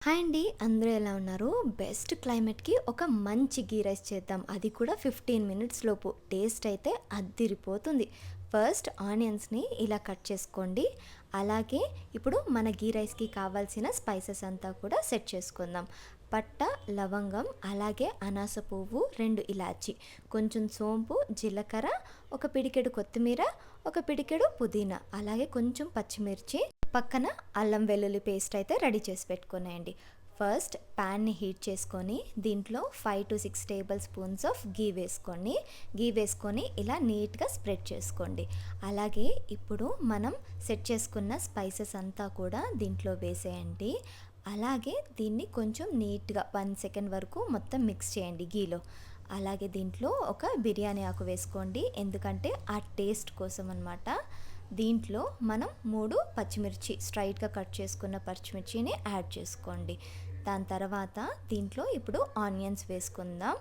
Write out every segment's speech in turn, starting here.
Hi అండి, అందరూ ఎలా ఉన్నారు? బెస్ట్ క్లైమేట్కి ఒక మంచి గీ రైస్ చేద్దాం, అది కూడా 15 మినిట్స్ లోపు. టేస్ట్ అయితే అద్దిరిపోతుంది. ఫస్ట్ ఆనియన్స్ని ఇలా కట్ చేసుకోండి. అలాగే ఇప్పుడు మన గీ రైస్కి కావాల్సిన స్పైసెస్ అంతా కూడా సెట్ చేసుకుందాం. పట్ట, లవంగం, అలాగే అనాస పువ్వు, 2 ఇలాచి, కొంచెం సోంపు, జీలకర్ర, ఒక పిడికెడు కొత్తిమీర, ఒక పిడికెడు పుదీనా, అలాగే కొంచెం పచ్చిమిర్చి, పక్కన అల్లం వెల్లుల్లి పేస్ట్ అయితే రెడీ చేసి పెట్టుకునేయండి. ఫస్ట్ ప్యాన్ని హీట్ చేసుకొని దీంట్లో 5 to 6 టేబుల్ స్పూన్స్ ఆఫ్ గీ వేసుకొని ఇలా నీట్గా స్ప్రెడ్ చేసుకోండి. అలాగే ఇప్పుడు మనం సెట్ చేసుకున్న స్పైసెస్ అంతా కూడా దీంట్లో వేసేయండి. అలాగే దీన్ని కొంచెం నీట్గా 1 సెకండ్ వరకు మొత్తం మిక్స్ చేయండి గీలో. అలాగే దీంట్లో ఒక బిర్యానీ ఆకు వేసుకోండి, ఎందుకంటే ఆ టేస్ట్ కోసం అన్నమాట. దీంట్లో మనం 3 పచ్చిమిర్చి స్ట్రైట్గా కట్ చేసుకున్న పచ్చిమిర్చిని యాడ్ చేసుకోండి. దాని తర్వాత దీంట్లో ఇప్పుడు ఆనియన్స్ వేసుకుందాం.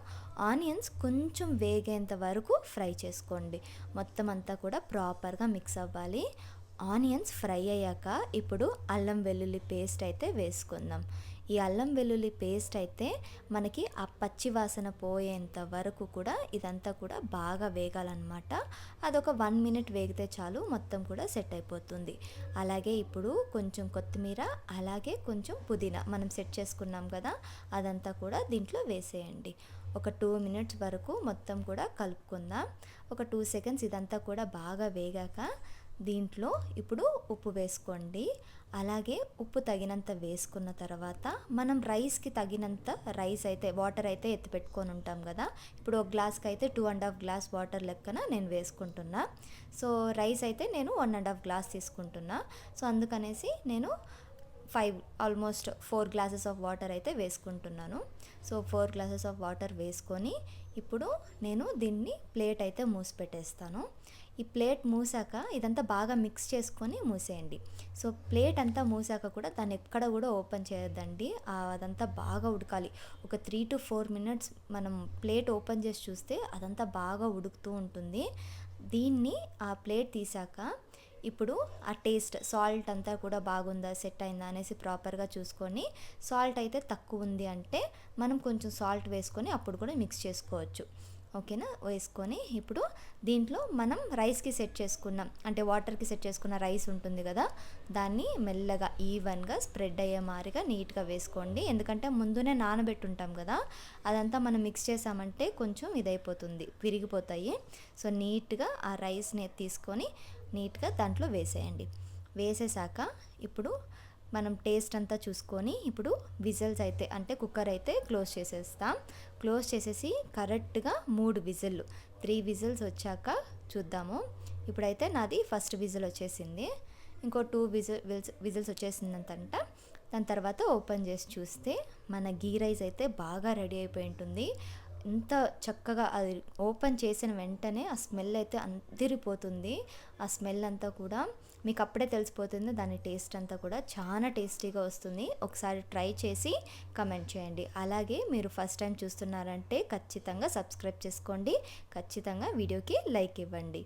ఆనియన్స్ కొంచెం వేగేంత వరకు ఫ్రై చేసుకోండి. మొత్తం అంతా కూడా ప్రాపర్గా మిక్స్ అవ్వాలి. ఆనియన్స్ ఫ్రై అయ్యాక ఇప్పుడు అల్లం వెల్లుల్లి పేస్ట్ అయితే వేసుకుందాం. ఈ అల్లం వెల్లుల్లి పేస్ట్ అయితే మనకి ఆ పచ్చి వాసన పోయేంత వరకు కూడా ఇదంతా కూడా బాగా వేగాలన్నమాట. అదొక 1 మినిట్ వేగితే చాలు, మొత్తం కూడా సెట్ అయిపోతుంది. అలాగే ఇప్పుడు కొంచెం కొత్తిమీర, అలాగే కొంచెం పుదీనా మనం సెట్ చేసుకున్నాం కదా, అదంతా కూడా దీంట్లో వేసేయండి. ఒక 2 మినిట్స్ వరకు మొత్తం కూడా కలుపుకుందాం. ఒక 2 సెకండ్స్ ఇదంతా కూడా బాగా వేగాక దీంట్లో ఇప్పుడు ఉప్పు వేసుకోండి. అలాగే ఉప్పు తగినంత వేసుకున్న తర్వాత మనం రైస్కి తగినంత వాటర్ అయితే ఎత్తి పెట్టుకొని ఉంటాం కదా, ఇప్పుడు ఒక గ్లాస్కి అయితే 2.5 గ్లాస్ వాటర్ లెక్కన నేను వేసుకుంటున్నా. సో రైస్ అయితే నేను 1.5 గ్లాస్ తీసుకుంటున్నా. సో అందుకనేసి నేను ఆల్మోస్ట్ 4 గ్లాసెస్ ఆఫ్ వాటర్ అయితే వేసుకుంటున్నాను. సో 4 గ్లాసెస్ ఆఫ్ వాటర్ వేసుకొని ఇప్పుడు నేను దీన్ని ప్లేట్ అయితే మూసి పెట్టేస్తాను. ఈ ప్లేట్ మూసాక ఇదంతా బాగా మిక్స్ చేసుకొని మూసేయండి. సో ప్లేట్ అంతా మూసాక కూడా దాన్ని ఎక్కడ కూడా ఓపెన్ చేయొద్దండి, అదంతా బాగా ఉడకాలి. ఒక 3 to 4 మినిట్స్ మనం ప్లేట్ ఓపెన్ చేసి చూస్తే అదంతా బాగా ఉడుకుతూ ఉంటుంది. దీన్ని ఆ ప్లేట్ తీసాక ఇప్పుడు ఆ టేస్ట్, సాల్ట్ అంతా కూడా బాగుందా, సెట్ అయిందా అనేసి ప్రాపర్గా చూసుకొని, సాల్ట్ అయితే తక్కువ ఉంది అంటే మనం కొంచెం సాల్ట్ వేసుకొని అప్పుడు కూడా మిక్స్ చేసుకోవచ్చు. ఓకేనా? వేసుకొని ఇప్పుడు దీంట్లో మనం రైస్కి సెట్ చేసుకున్నాం, అంటే వాటర్కి సెట్ చేసుకున్న రైస్ ఉంటుంది కదా, దాన్ని మెల్లగా ఈవెన్గా స్ప్రెడ్ అయ్యే మాదిరిగా నీట్గా వేసుకోండి. ఎందుకంటే ముందునే నానబెట్టుంటాం కదా, అదంతా మనం మిక్స్ చేసామంటే కొంచెం ఇదైపోతుంది, విరిగిపోతాయి. సో నీట్గా ఆ రైస్ని తీసుకొని నీట్గా దాంట్లో వేసేయండి. వేసేసాక ఇప్పుడు మనం టేస్ట్ అంతా చూసుకొని ఇప్పుడు విజిల్స్ అయితే, అంటే కుక్కర్ అయితే క్లోజ్ చేసేస్తాం. క్లోజ్ చేసేసి కరెక్ట్గా 3 విజిల్లు, 3 విజిల్స్ వచ్చాక చూద్దాము. ఇప్పుడైతే నాది ఫస్ట్ విజిల్ వచ్చేసింది, ఇంకో 2 విజిల్స్ వచ్చేసిందంట. దాని తర్వాత ఓపెన్ చేసి చూస్తే మన గీ రైస్ అయితే బాగా రెడీ అయిపోయి ఉంటుంది. ఇంత చక్కగా అది ఓపెన్ చేసిన వెంటనే ఆ స్మెల్ అయితే అందిరిపోతుంది. ఆ స్మెల్ అంతా కూడా మీకు అప్పుడే తెలిసిపోతుంది, దాని టేస్ట్ అంతా కూడా చాలా టేస్టీగా వస్తుంది. ఒకసారి ట్రై చేసి కమెంట్ చేయండి. అలాగే మీరు ఫస్ట్ టైం చూస్తున్నారంటే ఖచ్చితంగా సబ్స్క్రైబ్ చేసుకోండి, ఖచ్చితంగా వీడియోకి లైక్ ఇవ్వండి.